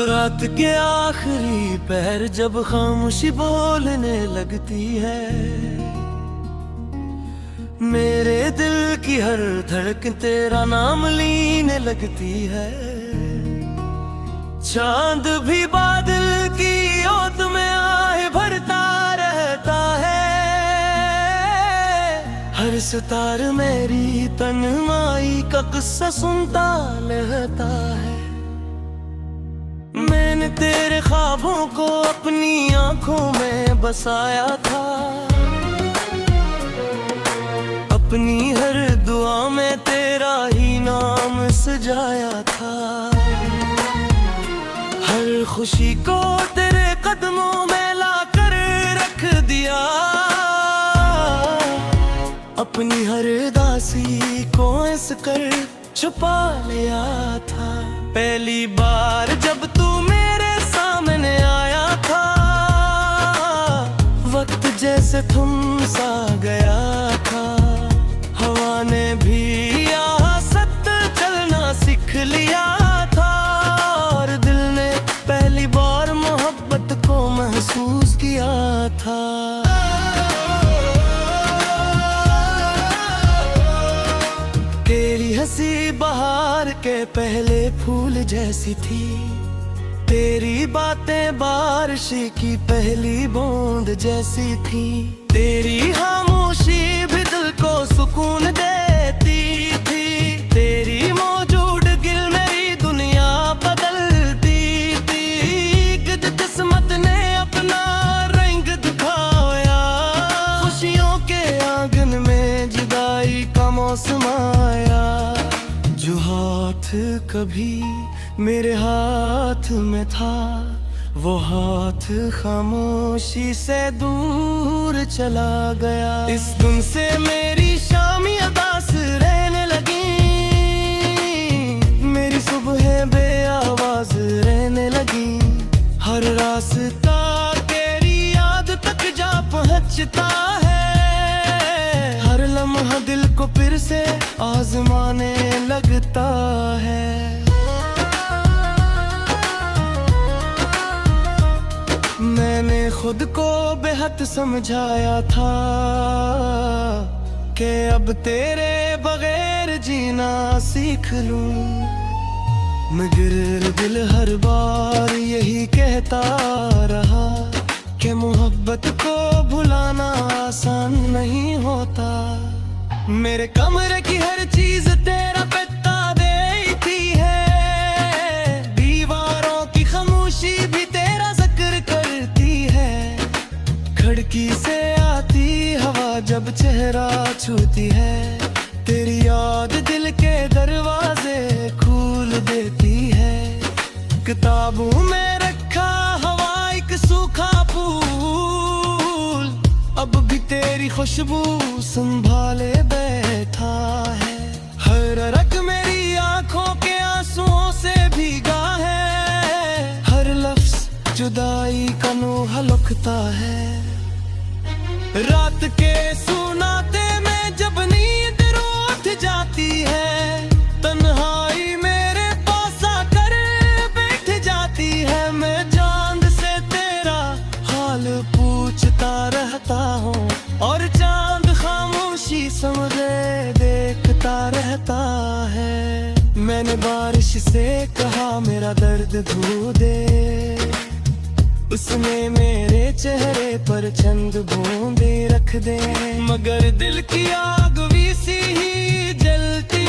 रात के आखिरी पहर जब खामोशी बोलने लगती है, मेरे दिल की हर धड़कन तेरा नाम लेने लगती है। चांद भी बादल की ओट में आए भरता रहता है, हर सितार मेरी तन्हाई का किस्सा सुनता रहता है। मैंने तेरे ख्वाबों को अपनी आंखों में बसाया था, अपनी हर दुआ में तेरा ही नाम सजाया था। हर खुशी को तेरे कदमों में लाकर रख दिया, अपनी हर उदासी को ऐस कर छुपा लिया था। पहली बार जब तू मेरे सामने आया था, वक्त जैसे थम सा गया था। हवा ने भी यहाँ सख्त चलना सीख लिया था, और दिल ने पहली बार मोहब्बत को महसूस किया था। तेरी हंसी बहार के पहले फूल जैसी थी, तेरी बातें बारिश की पहली बूंद जैसी थी। तेरी खामोशी भी दिल को सुकून देती थी, तेरी मौजूद गिल मेरी दुनिया बदलती थी। किस्मत ने अपना रंग दिखाया, खुशियों के आंगन में जुदाई का मौसम आया। जो हाथ कभी मेरे हाथ में था, वो हाथ खामोशी से दूर चला गया। इस धुन से मेरी शामी अदास रहने लगी, मेरी सुबह बेआवाज रहने लगी। हर रास्ता तेरी याद तक जा पहुंचता है, हर लम्हा दिल को फिर से आजमाने लगता है। मैंने खुद को बेहद समझाया था कि अब तेरे बगैर जीना सीख लूं, मगर दिल हर बार यही कहता रहा कि मोहब्बत को भुलाना आसान नहीं होता। मेरे कमरे की हर चीज तेरा पता देती है, दीवारों की खामोशी भी तेरा जिक्र करती है। खिड़की से आती हवा जब चेहरा छूती है, तेरी याद दिल के दरवाजे खोल देती है। किताबों में रखा हवा एक सूखा फूल, अब भी तेरी खुशबू संभाले बैठा है। हर रग मेरी आंखों के आंसुओं से भीगा है, हर लफ्ज जुदाई का नोहा लुकता है। रात के सुनाते में जब नींद रूठ जाती है, तन्हाई मेरे पास आकर बैठ जाती है। मैं चांद से तेरा हाल पूछता रहता हूँ, और चांद खामोशी समझे देखता रहता है। मैंने बारिश से कहा मेरा दर्द धो दे, उसने मेरे चेहरे पर चंद बूंदे रख दे, मगर दिल की आग वीसी ही जलती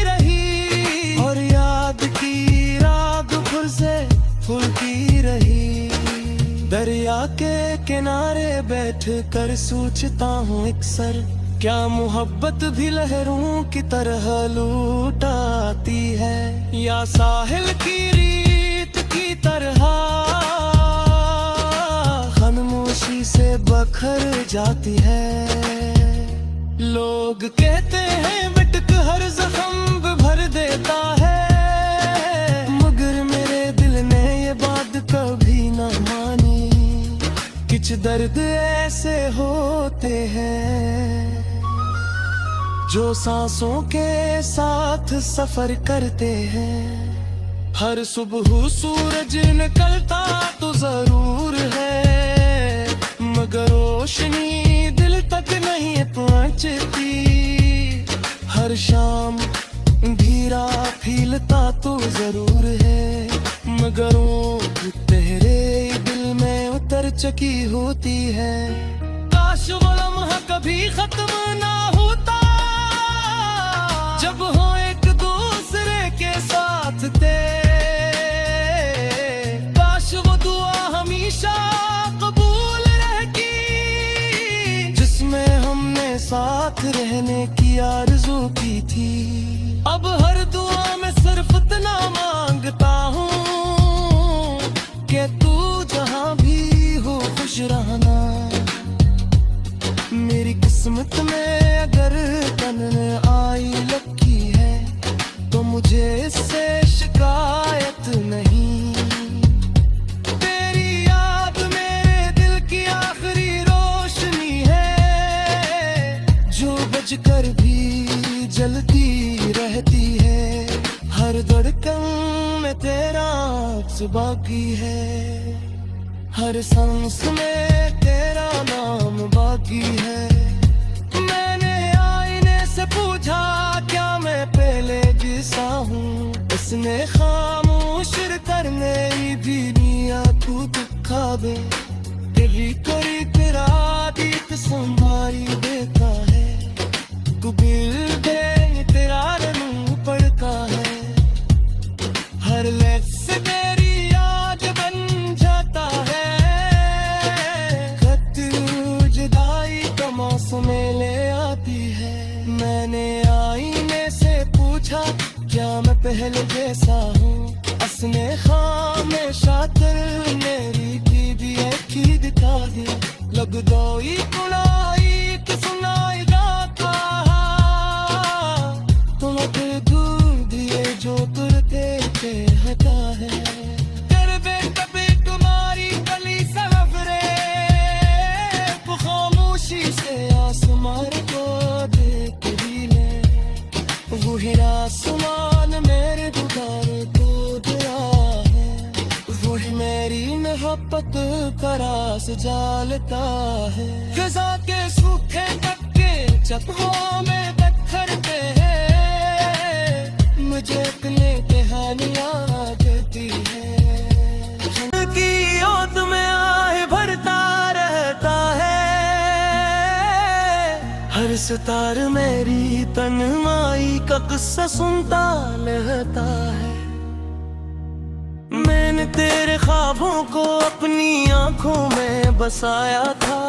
रही, और याद की राग फिर से फूलती रही। दरिया के किनारे बैठ कर सोचता हूँ अक्सर, क्या मोहब्बत भी लहरों की तरह लूट आती है, या साहिल की रीत की तरह खामोशी से बखर जाती है। लोग कहते हैं मिटक हर जख्म भर देता है, मगर मेरे दिल ने ये बात कभी न मानी। कुछ दर्द ऐसे होते हैं जो सांसों के साथ सफर करते हैं, हर सुबह सूरज निकलता तो जरूर है, मगर रोशनी दिल तक नहीं पहुंचती। हर शाम धीरा फीलता तो जरूर है, मगर ऊँट तेरे दिल में उतर चुकी होती है। काश वो लम्हा कभी खत्म ना होता, जब हो एक दूसरे के साथ थे। काश वो दुआ हमेशा कबूल रहती, जिसमें हमने साथ रहने की आरज़ू की थी। अब हर दुआ में सिर्फ इतना मांगता हूँ कि तू जहाँ भी हो खुश रहना। मेरी किस्मत में अगर तन आई लकी है, तो मुझे इससे शिकायत नहीं। तेरी याद मेरे दिल की आखिरी रोशनी है, जो बजकर भी जलती रहती है। हर धड़कन में तेरा अक्स बाकी है, हर सांस में तेरा नाम बाकी है। मैंने आईने से पूछा क्या मैं पहले जैसा हूँ, इसने खामोश करने भी निया तू दिखा दे। तेरी कोई तेरा दीप संभारी देता है, तू बिल दे तेरा रनू पड़ता है। हर लफ्ज़ से तेरी याद बन जाता है, खत जुदाई का मौसम ले आती है। मैंने आईने से पूछा क्या मैं पहले जैसा हूँ, उसने हमेशा कर मेरी दीदी की दिखा दी। लग दोई कुड़ाई कि सुनाई गाता, तुम दूर दिए जो तुरते के हटा है। तेरे बेटा पे तुम्हारी गली सफरे, खामोशी से आसमान को देख ही ले। वो हीरा आसमान मेरे दीदार को दिया है, वही मेरी मोहब्बत का रास जालता है। फिजा के सूखे टक्के चक्कों में बिखरते हैं, मुझे अपने कहानियाँ देती है। की याद में आए भरता रहता है, हर सितार मेरी तन्हाई का किस्सा सुनता रहता है। मैंने तेरे ख्वाबों को अपनी आंखों में बसाया था,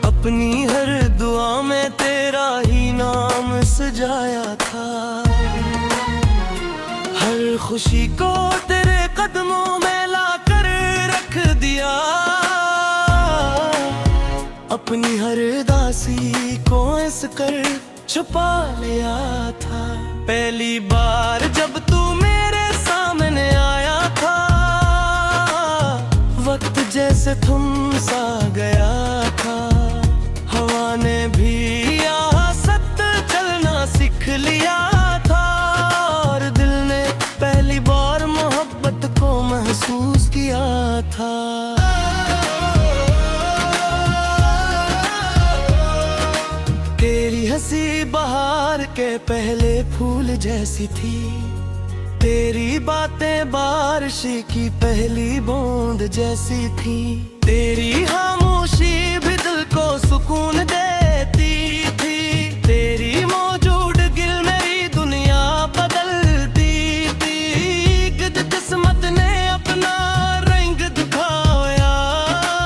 अपनी हर दुआ में तेरा ही नाम सजाया था। हर खुशी को तेरे कदमों में लाकर रख दिया, अपनी हर दासी को इस कर छुपा लिया था। पहली बार जब तू मेरे सामने आया था, वक्त जैसे थम सा गया था। हवा ने भी यहाँ सत चलना सीख लिया था, और दिल ने पहली बार मोहब्बत को महसूस किया था। तेरी हंसी बहार के पहले फूल जैसी थी, तेरी बातें बारिश की पहली बूंद जैसी थी। तेरी खामोशी भी दिल को सुकून देती थी, तेरी मौजूदगी मेरी दुनिया बदलती थी। किस्मत ने अपना रंग दिखाया,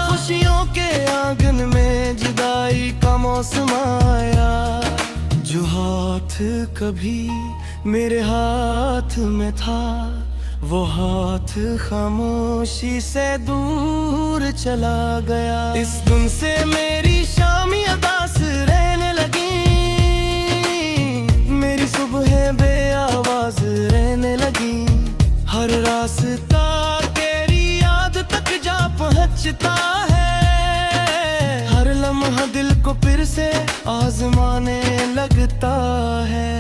खुशियों के आंगन में जुदाई का मौसम आया। जो हाथ कभी मेरे हाथ में था, वो हाथ खामोशी से दूर चला गया। इस दिन से मेरी शामी अदास रहने लगी, मेरी सुबह बेआवाज रहने लगी। हर रास्ता तेरी याद तक जा पहुंचता है, हर लम्हा दिल को फिर से आजमाने लगता है।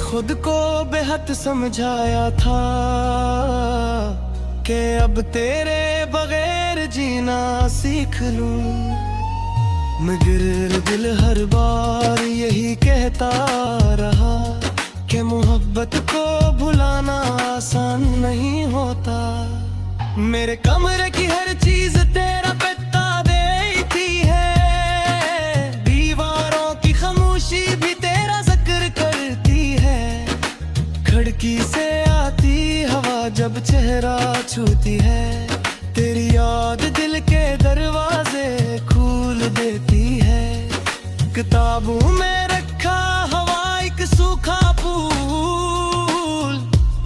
खुद को बेहद समझाया था कि अब तेरे बगैर जीना सीख लूं, मगर दिल हर बार यही कहता रहा कि मोहब्बत को भुलाना आसान नहीं होता। मेरे कमरे की हर चीज तेरा पता देती है, दीवारों की खामोशी भी तेरा जिक्र करती है, खिड़की से आती हवा जब चेहरा छूती है, तेरी याद दिल के दरवाजे खोल देती है। किताबों में रखा हवा एक सूखा फूल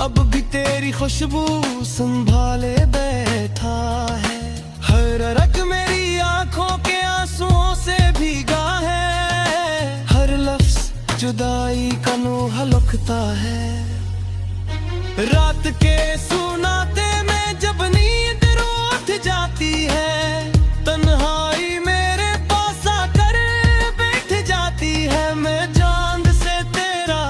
अब भी तेरी खुशबू संभाले बैठा है। हर रग मेरी आंखों के आंसुओं से भीगा है, हर लफ्ज जुदाई का नोहा लुकता है। रात के सुनाते में जब नींद रूठ जाती है, तन्हाई मेरे पास आकर बैठ जाती है। मैं चांद से तेरा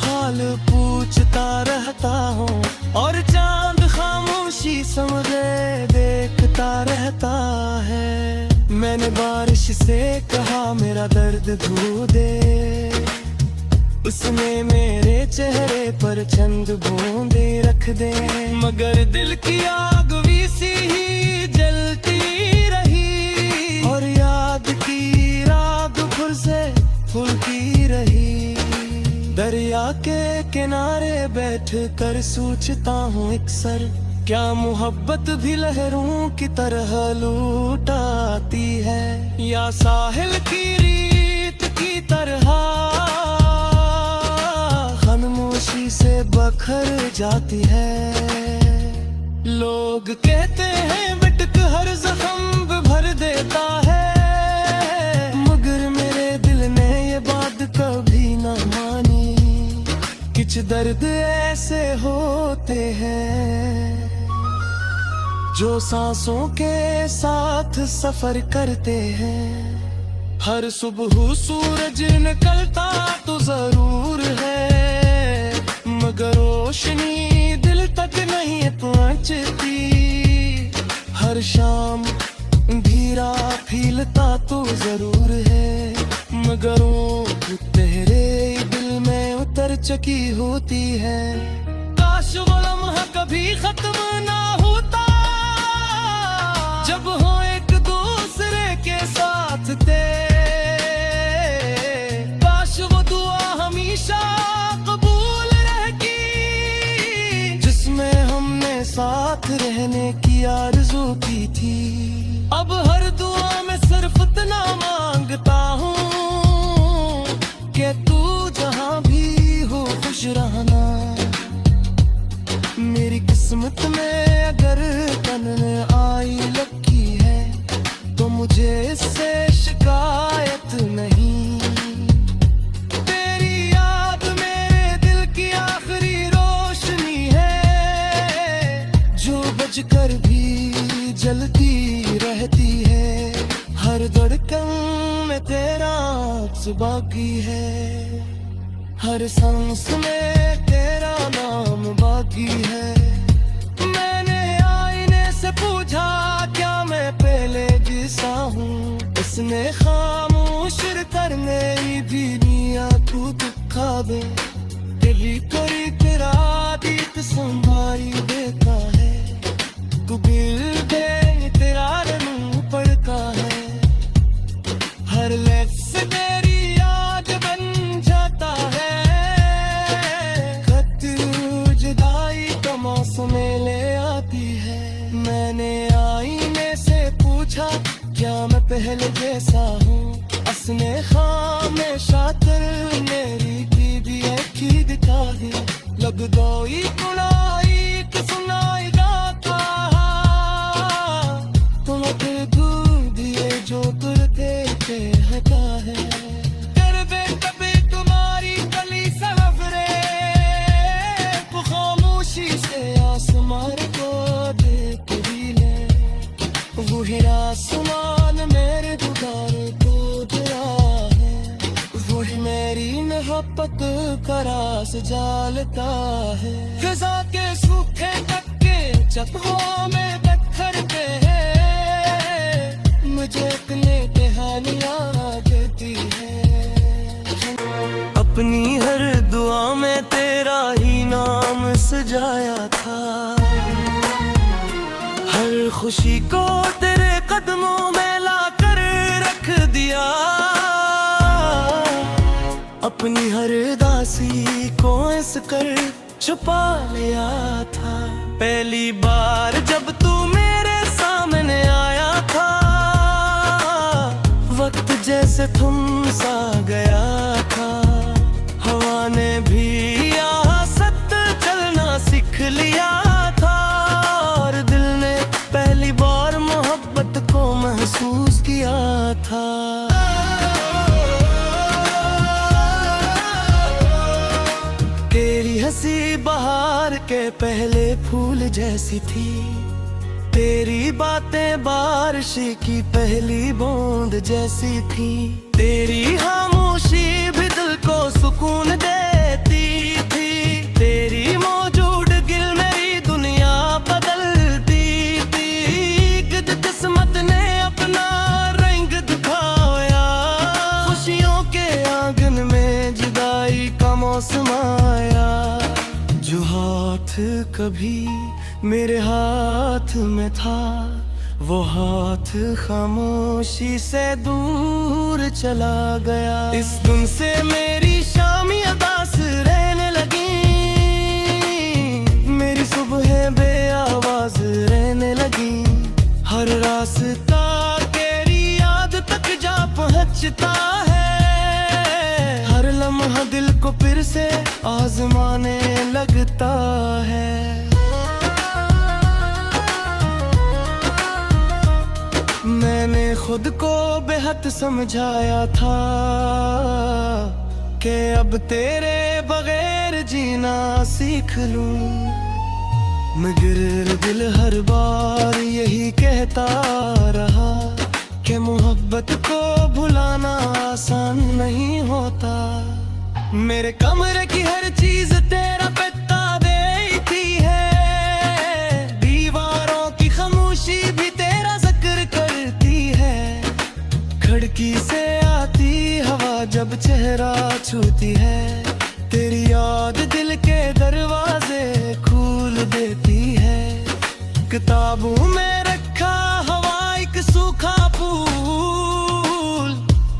हाल पूछता रहता हूँ और चांद खामोशी समझे देखता रहता है। मैंने बारिश से कहा मेरा दर्द धो दे, उसने मेरे चेहरे पर चंद बूंदे रख दे, मगर दिल की आग वीसी ही जलती रही और याद की राग फिर से फूलती रही। दरिया के किनारे बैठ कर सोचता हूँ अक्सर, क्या मोहब्बत भी लहरों की तरह लूट आती है, या साहिल की रीत की तरह खामोशी से बखर जाती है। लोग कहते हैं बिटक हर जख्म भर देता है, मगर मेरे दिल ने ये बात कभी न मानी। कुछ दर्द ऐसे होते हैं जो सांसों के साथ सफर करते हैं। हर सुबह सूरज निकलता तो जरूर है, मगर रोशनी दिल तक नहीं पहुंचती। हर शाम धीरा फीलता तो जरूर है, मगर वो तेरे दिल में उतर चुकी होती है। काश वो लम्हा कभी खत्म ना होता, जब हो एक दूसरे के साथ थे। काश वो दुआ हमेशा कबूल रहती, जिसमें हमने साथ रहने की आरज़ू की थी। अब हर दुआ में सिर्फ इतना मांगता हूँ कि तू जहाँ भी हो खुश रहना। मेरी किस्मत में अगर तन आई लकी है तो मुझे इससे शिकायत नहीं। तेरी याद मेरे दिल की आखिरी रोशनी है, जो बजकर भी जलती रहती है। हर धड़कन में तेरा अक्स बाकी है, हर सांस में तेरा नाम बाकी है। मैंने आईने से पूछा क्या मैं पहले जैसा हूँ, उसने खामोश करने भी निया तू दिखा दे। तेरी कोई तेरा दीत संभाई देता है, तू दिल दे तेरा रंग पड़ता है। हर लफ्ज़ तेरी याद बन जाता है, खत जुदाई का मौसम ले आती है। मैंने आईने से पूछा क्या मैं पहले जैसा हूँ, उसने खामोशा कर मेरी दीदी की दिखा दी। लब दोई कुड़ाई कि सुनाई गाता, तुम फिर दूध दिए जो तुरते के हटा है। कर दे कभी तुम्हारी गली सवरे, खामोशी से आसमान को देख भी ले। वही आसमान मेरे दीदार को दिया है, वही मेरी मोहब्बत का रास जालता है। फिजा के सूखे टक्के चकमों में बिखरते हैं, मुझे इतने कहानियाँ देती है। अपनी हर दुआ में तेरा ही नाम सजाया था, हर खुशी को तेरे कदमों में लाकर रख दिया। अपनी हर दासी को इस कर छुपा लिया था। पहली बार जब तू मेरे सामने आया था, वक्त जैसे थम सा गया था। हवा ने भी यहाँ सत चलना सीख लिया था, और दिल ने पहली बार मोहब्बत को महसूस किया था। तेरी हंसी बहार के पहले फूल जैसी थी, तेरी बातें बारिश की पहली बूंद जैसी थी। तेरी खामोशी भी दिल को सुकून देती थी, तेरी मौजूद गिल मेरी दुनिया बदलती थी। किस्मत ने अपना रंग दिखाया, खुशियों के आंगन में जुदाई का मौसम आया। जो हाथ कभी मेरे हाथ में था, वो हाथ खामोशी से दूर चला गया। इस दिन से मेरी शामी अदास रहने लगी, मेरी सुबह बेआवाज रहने लगी। हर रास्ता तेरी याद तक जा पहुंचता है, हर लम्हा दिल को फिर से आजमाने लगता है। मैंने खुद को बेहद समझाया था कि अब तेरे बगैर जीना सीख लूं, मगर दिल हर बार यही कहता रहा कि मोहब्बत को भुलाना आसान नहीं होता। मेरे कमरे की हर चीज तेरा पता देती है, दीवारों की खामोशी भी तेरा जिक्र करती है। खिड़की से आती हवा जब चेहरा छूती है, तेरी याद दिल के दरवाजे खोल देती है। किताबों में रखा हवा एक सूखा फूल,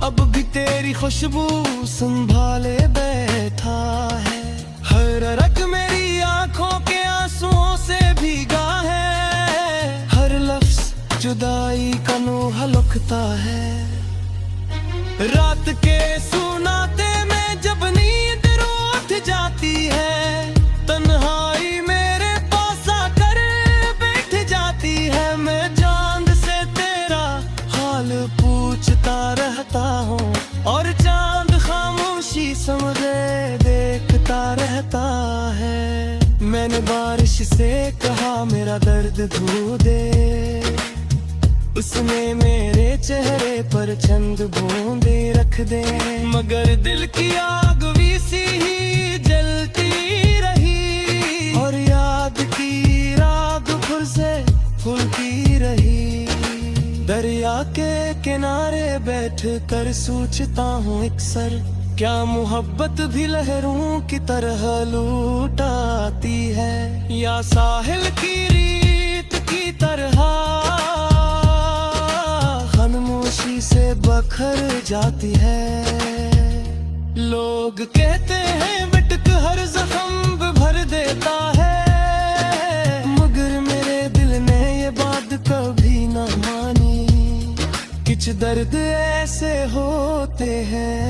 अब भी तेरी खुशबू संभाले बैठा है। हर रग मेरी आंखों के आंसुओं से भीगा है, हर लफ्ज जुदाई का नोहा लुकता है। रात के सुनाते में जब नींद रूठ जाती है, तन्हाई मेरे पास आकर बैठ जाती है। मैं चांद से तेरा हाल पूछता रहता हूँ, और चांद खामोशी समझे देखता रहता है। मैंने बारिश से कहा मेरा दर्द धो दे, उसने मेरे चेहरे पर चंद बूंदे रख दे, मगर दिल की आग वीसी ही जलती रही, और याद की राग फिर से फूलती रही। दरिया के किनारे बैठ कर सोचता हूँ अक्सर, क्या मोहब्बत भी लहरों की तरह लूट आती है, या साहिल की रीत की तरह खामोशी से बखर जाती है। लोग कहते हैं बिटक हर जख्म भर देता है, मगर मेरे दिल ने ये बात कभी न मानी। कुछ दर्द ऐसे होते हैं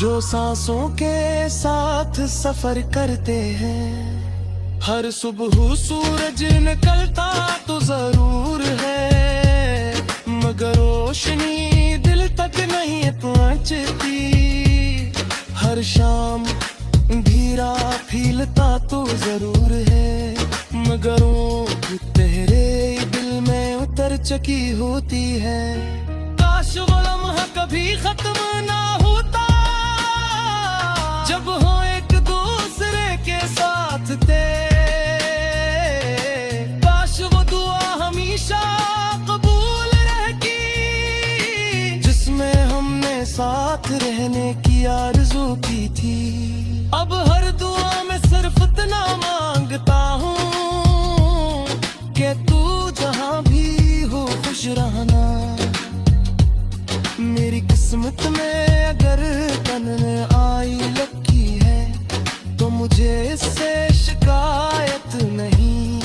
जो सांसों के साथ सफर करते हैं। हर सुबह सूरज निकलता तो जरूर है, मगर रोशनी दिल तक नहीं पहुंचती। हर शाम धीरा फीलता तो जरूर है, मगर वो तेरे दिल में उतर चुकी होती है। काश वो लम्हा कभी खत्म ना होता, जब हो एक दूसरे के साथ थे, काश वो दुआ हमेशा कबूल रहती जिसमें हमने साथ रहने की आरज़ू की थी। अब हर दुआ में सिर्फ इतना मांगता हूँ कि तू जहाँ भी हो खुश रहना। मेरी किस्मत में अगर तन में आई लकी है तो मुझे इससे शिकायत नहीं।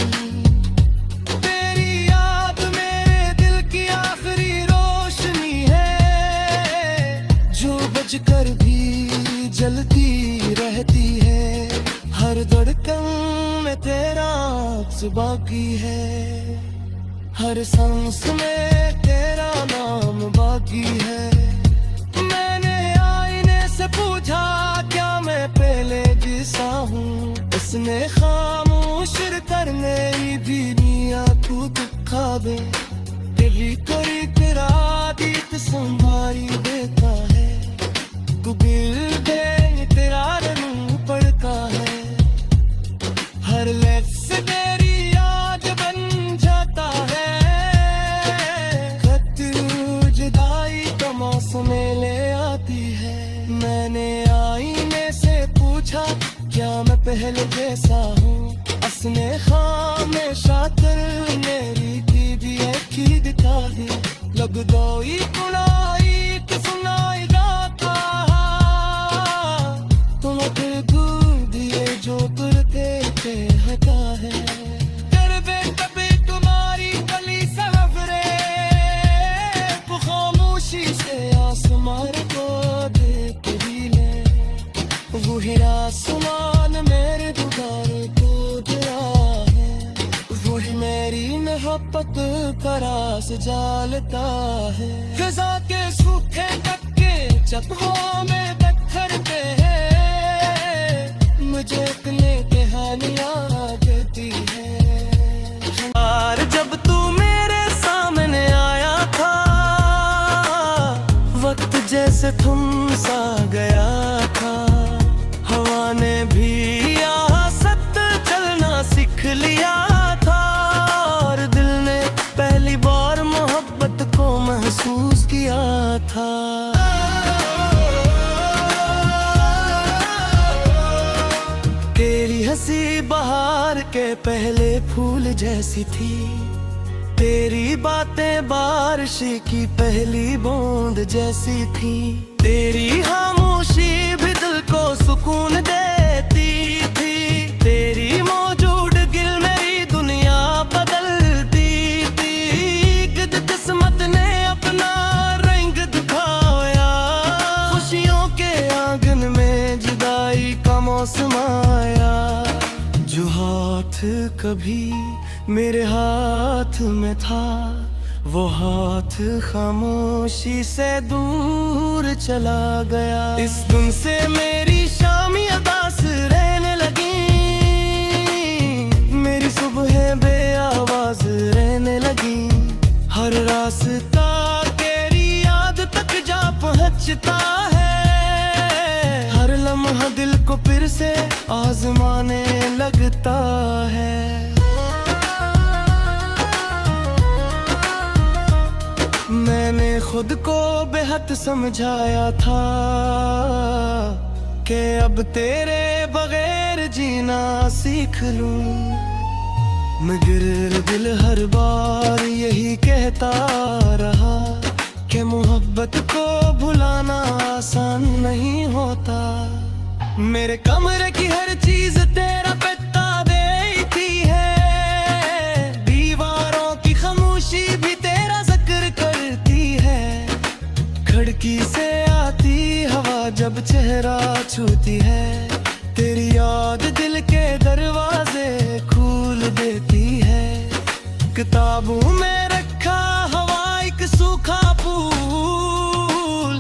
तेरी याद मेरे दिल की आखिरी रोशनी है जो बजकर भी जलती रहती है। हर धड़कन में तेरा अक्स बाकी है, हर सांस में तेरा नाम बाकी है। मैंने आईने से पूछा क्या मैं पहले जैसा हूँ, उसने खामोश करने भी दिया तू दिखा दे। तेरी कोई तेरा दीत संभारी देता है, तू दिल दे तेरा रंग पड़ता है। हर लफ्ज़ तेरी याद बन जाता है, खत जुदाई का मौसम ले आती है। मैंने आईने से पूछा क्या मैं पहले जैसा हूँ, उसने हमेशा कर मेरी दीदी की दिखा दी। लग दोई कुनाई कि सुनाई जाता तुम फिर दूर दिए जो तुरते थे हटा है। कर बे कभी तुम्हारी गली सफरे वो खामोशी से आसमान को देख ही ले। वो हीरा आसमान मेरे दुदार को दिया है, वही मेरी मोहब्बत का रास जालता है। फिजा के सूखे टक्के चकमों में बिखरते हैं, मुझे इतने कहानियाँ देती है। और जब तू मेरे सामने आया था, वक्त जैसे थम सा गया था। हवा ने भी यहाँ सत चलना सीख लिया था, और दिल ने पहली बार मोहब्बत को महसूस किया था। तेरी हंसी बहार के पहले फूल जैसी थी, तेरी बातें बारिश की पहली बूंद जैसी थी। तेरी खामोशी भी दिल को सुकून देती थी, तेरी मौजूद गिल मेरी दुनिया बदलती थी। किस्मत ने अपना रंग दिखाया, खुशियों के आंगन में जुदाई का मौसम आया। जो हाथ कभी मेरे हाथ में था, वो हाथ खामोशी से दूर चला गया। इस दिन से मेरी शामी अदास रहने लगी, मेरी सुबह बेआवाज रहने लगी। हर रास्ता तेरी याद तक जा पहुंचता है, हर लम्हा दिल को फिर से आजमाने लगता है। मैंने खुद को बेहद समझाया था कि अब तेरे बगैर जीना सीख लूं, मगर दिल हर बार यही कहता रहा कि मोहब्बत को भुलाना आसान नहीं होता। मेरे कमरे की हर चीज तेरा पता देती है, दीवारों की खामोशी भी तेरा जिक्र करती है। खिड़की से आती हवा जब चेहरा छूती है, तेरी याद दिल के दरवाजे खोल देती है। किताबों में रखा हवा एक सूखा फूल,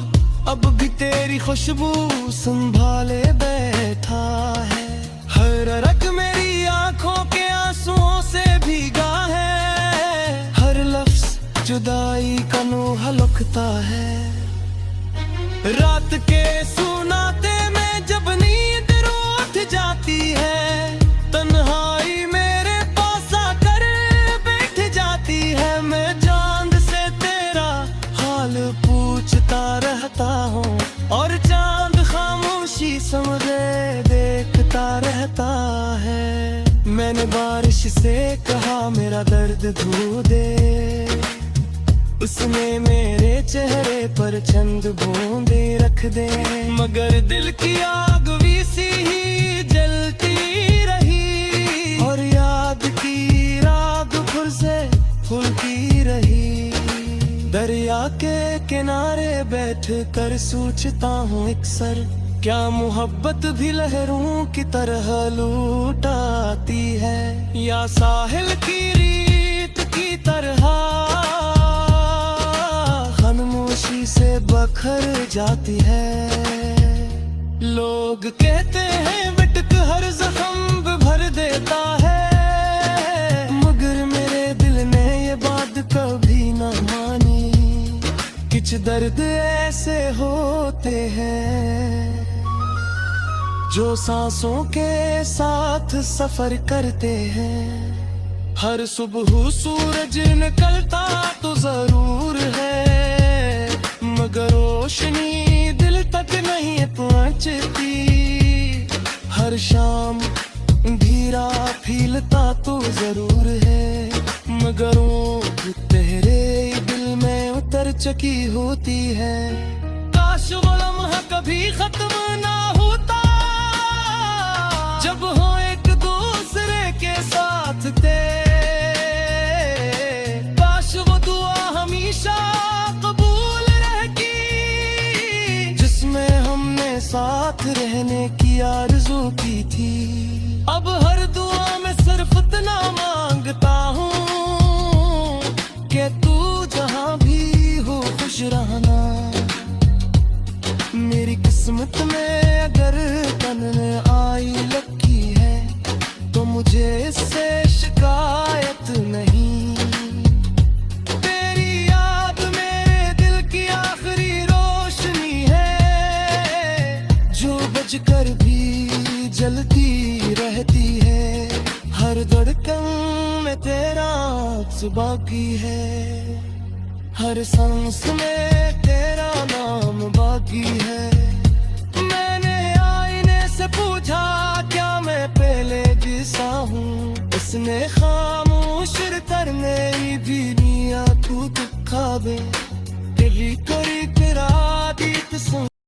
अब भी तेरी खुशबू संभाले बैठा है। हर रग मेरी आंखों के आंसुओं से भीगा है, हर लफ्ज जुदाई का नोहा लुकता है। रात के सुनाते में जब नींद है। मैंने बारिश से कहा मेरा दर्द धो दे, उसने मेरे चेहरे पर चंद बूंदे रख दे। मगर दिल की आग वीसी ही जलती रही, और याद की राग फिर से फूलती रही। दरिया के किनारे बैठ कर सोचता हूँ अक्सर, क्या मोहब्बत भी लहरों की तरह लूट आती है, या साहिल की रीत की तरह खामोशी से बखर जाती है। लोग कहते हैं विटक हर जख्म भर देता है, मगर मेरे दिल ने ये बात कभी न मानी। कुछ दर्द ऐसे होते हैं जो सांसों के साथ सफर करते हैं। हर सुबह सूरज निकलता तो जरूर है, मगर रोशनी दिल तक नहीं पहुंचती। हर शाम धीरा फीलता तो जरूर है, मगर वो तेरे दिल में उतर चुकी होती है। काश वो लम्हा कभी खत्म ना होता, जब हो एक दूसरे के साथ थे। काश वो दुआ हमेशा कबूल रहती, जिसमें हमने साथ रहने की आरज़ू की थी। अब हर दुआ में सिर्फ इतना मांगता हूँ कि तू जहाँ भी हो खुश रहना। मेरी किस्मत में अगर तन में आई लकी है, तो मुझे इससे शिकायत नहीं। तेरी याद मेरे दिल की आखिरी रोशनी है, जो बजकर भी जलती रहती है। हर धड़कन में तेरा अक्स बाकी है, हर सांस में तेरा नाम बाकी है। मैंने आईने से पूछा क्या मैं पहले जैसा हूँ, उसने खामोश करने भी दिया तू खाबे।